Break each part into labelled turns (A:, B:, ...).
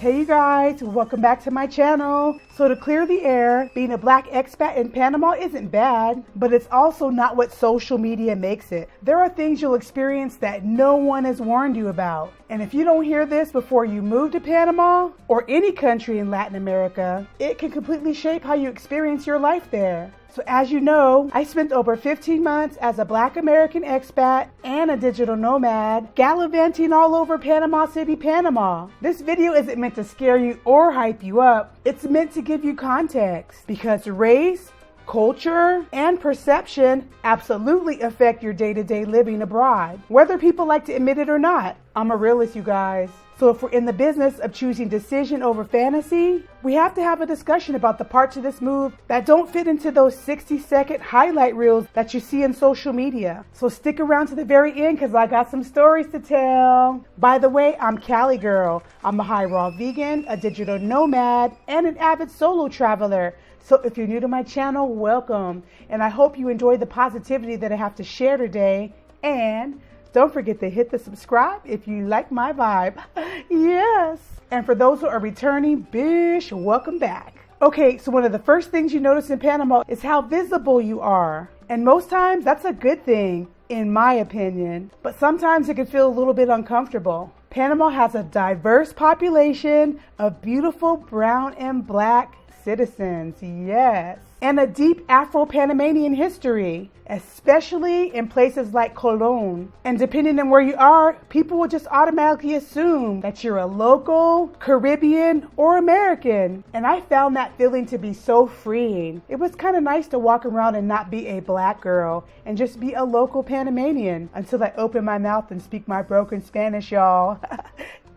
A: Hey you guys, welcome back to my channel. So to clear the air, being a black expat in Panama isn't bad, but it's also not what social media makes it. There are things you'll experience that no one has warned you about. And if you don't hear this before you move to Panama or any country in Latin America, it can completely shape how you experience your life there. So as you know, I spent over 15 months as a black American expat and a digital nomad gallivanting all over Panama City, Panama. This video isn't meant to scare you or hype you up. It's meant to give you context because race, culture, and perception absolutely affect your day-to-day living abroad, whether people like to admit it or not. I'm a realist, you guys. So if we're in the business of choosing decision over fantasy, we have to have a discussion about the parts of this move that don't fit into those 60-second highlight reels that you see in social media. So stick around to the very end because I got some stories to tell. By the way, I'm Cali Girl. I'm a high raw vegan, a digital nomad, and an avid solo traveler. So if you're new to my channel, welcome. And I hope you enjoy the positivity that I have to share today. And don't forget to hit the subscribe if you like my vibe. Yes. And for those who are returning, bish, welcome back. Okay, so one of the first things you notice in Panama is how visible you are. And most times that's a good thing, in my opinion. But sometimes it can feel a little bit uncomfortable. Panama has a diverse population of beautiful brown and black citizens, yes. And a deep Afro-Panamanian history, especially in places like Colón. And depending on where you are, people will just automatically assume that you're a local, Caribbean, or American. And I found that feeling to be so freeing. It was kind of nice to walk around and not be a black girl and just be a local Panamanian until I open my mouth and speak my broken Spanish, y'all.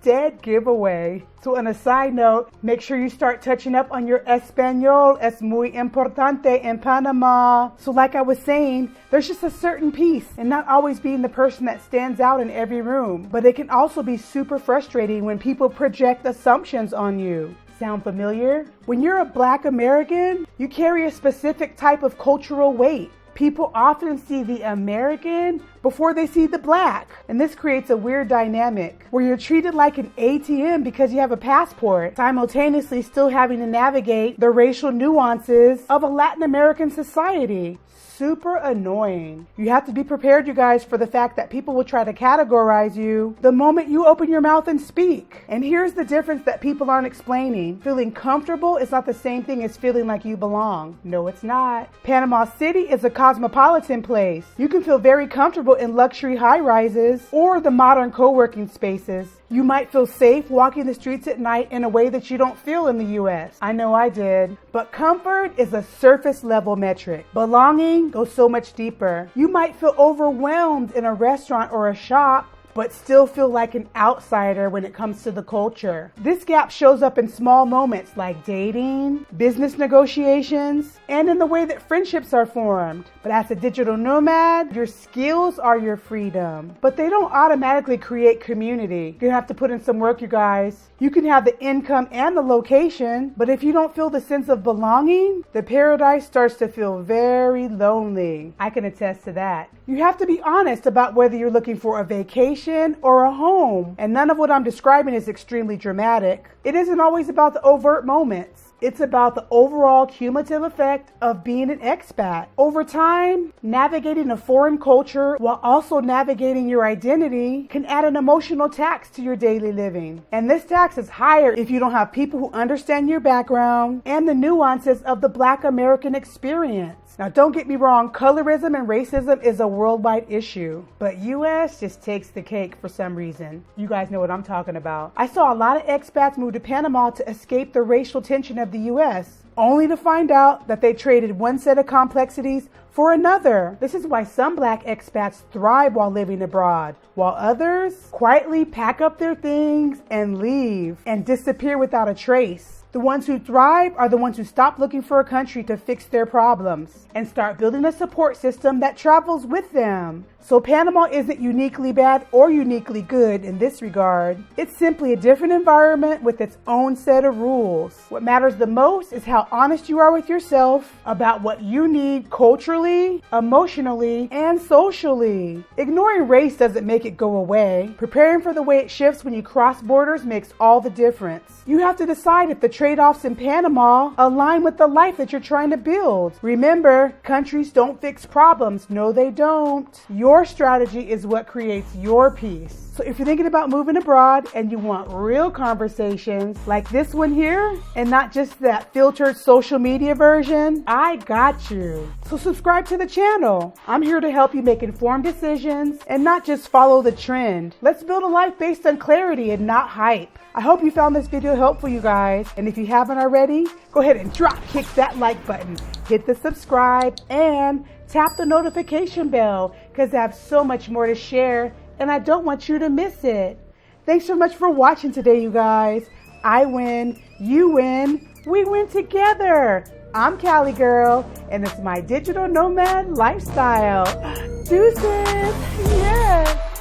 A: Dead giveaway. So on a side note, make sure you start touching up on your Espanol. Es muy importante in Panama. So like I was saying, there's just a certain peace in not always being the person that stands out in every room. But it can also be super frustrating when people project assumptions on you. Sound familiar? When you're a black American, you carry a specific type of cultural weight. People often see the American before they see the black. And this creates a weird dynamic where you're treated like an ATM because you have a passport, simultaneously still having to navigate the racial nuances of a Latin American society. Super annoying. You have to be prepared, you guys, for the fact that people will try to categorize you the moment you open your mouth and speak. And here's the difference that people aren't explaining. Feeling comfortable is not the same thing as feeling like you belong. No, it's not. Panama City is a cosmopolitan place. You can feel very comfortable in luxury high-rises or the modern co-working spaces. You might feel safe walking the streets at night in a way that you don't feel in the US. I know I did. But comfort is a surface level metric. Belonging goes so much deeper. You might feel overwhelmed in a restaurant or a shop, but still feel like an outsider when it comes to the culture. This gap shows up in small moments like dating, business negotiations, and in the way that friendships are formed. But as a digital nomad, your skills are your freedom, but they don't automatically create community. You have to put in some work, you guys. You can have the income and the location, but if you don't feel the sense of belonging, the paradise starts to feel very lonely. I can attest to that. You have to be honest about whether you're looking for a vacation or a home. And none of what I'm describing is extremely dramatic. It isn't always about the overt moments. It's about the overall cumulative effect of being an expat. Over time, navigating a foreign culture while also navigating your identity can add an emotional tax to your daily living. And this tax is higher if you don't have people who understand your background and the nuances of the Black American experience. Now, don't get me wrong, colorism and racism is a worldwide issue, but US just takes the cake for some reason. You guys know what I'm talking about. I saw a lot of expats move to Panama to escape the racial tension of the US, only to find out that they traded one set of complexities for another. This is why some black expats thrive while living abroad, while others quietly pack up their things and leave and disappear without a trace. The ones who thrive are the ones who stop looking for a country to fix their problems and start building a support system that travels with them. So Panama isn't uniquely bad or uniquely good in this regard. It's simply a different environment with its own set of rules. What matters the most is how honest you are with yourself about what you need culturally, emotionally, and socially. Ignoring race doesn't make it go away. Preparing for the way it shifts when you cross borders makes all the difference. You have to decide if the trade-offs in Panama align with the life that you're trying to build. Remember, countries don't fix problems. No, they don't. Your strategy is what creates your peace. So if you're thinking about moving abroad and you want real conversations like this one here, and not just that filtered social media version, I got you. So subscribe to the channel. I'm here to help you make informed decisions and not just follow the trend. Let's build a life based on clarity and not hype. I hope you found this video helpful, you guys. And if you haven't already, go ahead and kick that like button, hit the subscribe, and tap the notification bell, because I have so much more to share and I don't want you to miss it. Thanks so much for watching today, you guys. I win, you win, we win together. I'm Cali Girl, and it's my digital nomad lifestyle. Deuces, yes.